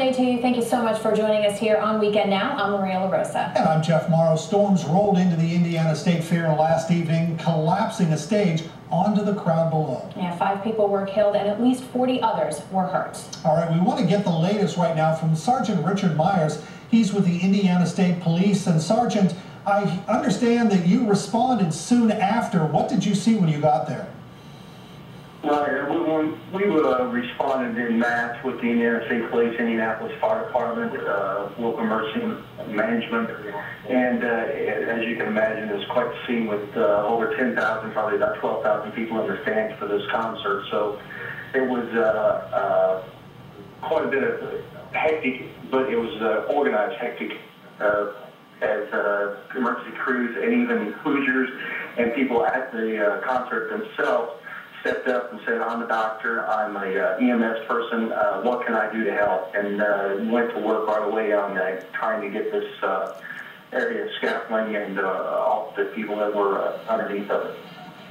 day to you. Thank you so much for joining us here on Weekend Now. I'm Maria LaRosa. And I'm Jeff Morrow. Storms rolled into the Indiana State Fair last evening, collapsing a stage onto the crowd below. Yeah, 5 people were killed and at least 40 others were hurt. All right, we want to get the latest right now from Sergeant Richard Myers. He's with the Indiana State Police. And Sergeant, I understand that you responded soon after. What did you see when you got there? Right, we responded in mass with the Indiana State Police, Indianapolis Fire Department, local emergency management, and as you can imagine, it was quite the scene with over 10,000, probably about 12,000 people in the stands for this concert. So it was quite a bit of hectic, but it was organized hectic as emergency crews and even Hoosiers and people at the concert themselves stepped up and said, I'm a doctor, I'm a EMS person, what can I do to help? And went to work right away on trying to get this area scaffolding and all the people that were underneath of it.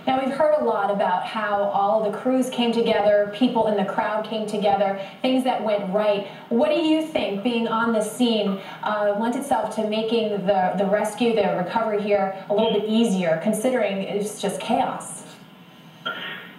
Now, we've heard a lot about how all the crews came together, people in the crowd came together, things that went right. What do you think, being on the scene, lent itself to making the rescue, the recovery here a little bit easier, considering it's just chaos?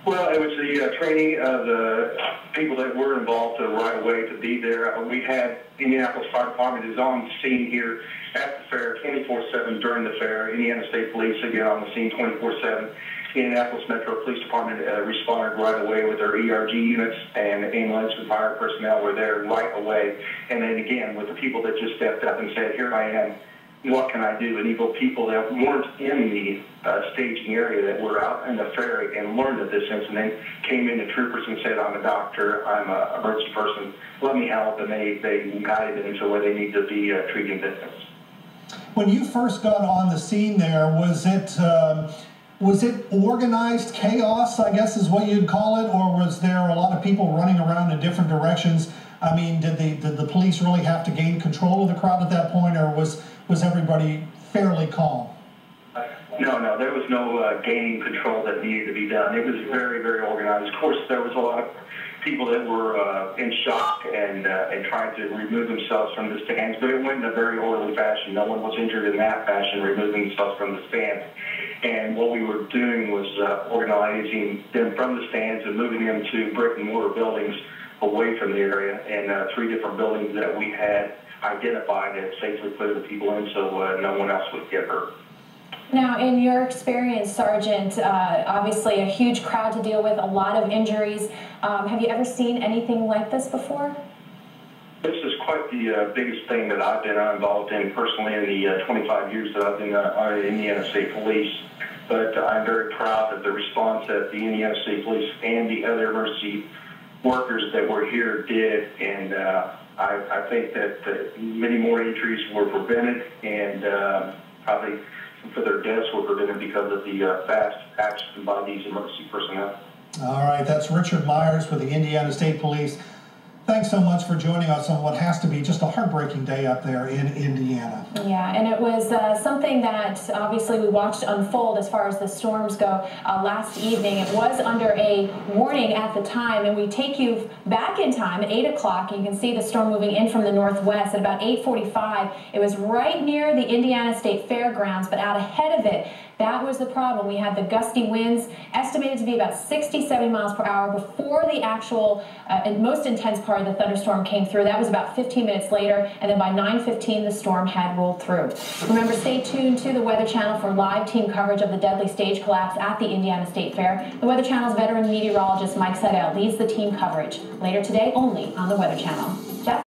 Well, it was the training of the people that were involved right away to be there. We had Indianapolis Fire Department is on scene here at the fair 24/7 during the fair. Indiana State Police, again, on the scene 24/7. Indianapolis Metro Police Department responded right away with their ERG units, and ambulance and fire personnel were there right away. And then again, with the people that just stepped up and said, here I am, what can I do? And even people that weren't in the staging area, that were out in the fair and learned of this incident, came in to troopers and said, I'm a doctor, I'm an emergency person, let me help, and they guided them to where they need to be treating victims. When you first got on the scene there, was it organized chaos, I guess is what you'd call it, or was there a lot of people running around in different directions? I mean, did the police really have to gain control of the crowd at that point, or was everybody fairly calm? No, there was no gaining control that needed to be done. It was very, very organized. Of course, there was a lot of people that were in shock and trying to remove themselves from the stands, but it went in a very orderly fashion. No one was injured in that fashion, removing themselves from the stands. And what we were doing was organizing them from the stands and moving them to brick and mortar buildings away from the area, and 3 different buildings that we had identified that safely put the people in so no one else would get hurt. Now, in your experience, Sergeant, obviously a huge crowd to deal with, a lot of injuries. Have you ever seen anything like this before? This is quite the biggest thing that I've been involved in personally in the 25 years that I've been on the Indiana State Police. But I'm very proud of the response that the Indiana State Police and the other emergency workers that were here did, and I think that many more injuries were prevented, and probably some of their deaths were prevented because of the fast action by these emergency personnel. All right, that's Richard Myers with the Indiana State Police. Thanks so much for joining us on what has to be just a heartbreaking day up there in Indiana. Yeah, and it was something that obviously we watched unfold as far as the storms go last evening. It was under a warning at the time, and we take you back in time at 8 o'clock. You can see the storm moving in from the northwest at about 8:45. It was right near the Indiana State Fairgrounds, but out ahead of it. That was the problem. We had the gusty winds estimated to be about 60, 70 miles per hour before the actual and most intense part of the thunderstorm came through. That was about 15 minutes later, and then by 9:15 the storm had rolled through. Remember, stay tuned to the Weather Channel for live team coverage of the deadly stage collapse at the Indiana State Fair. The Weather Channel's veteran meteorologist Mike Seidel leads the team coverage later today only on the Weather Channel.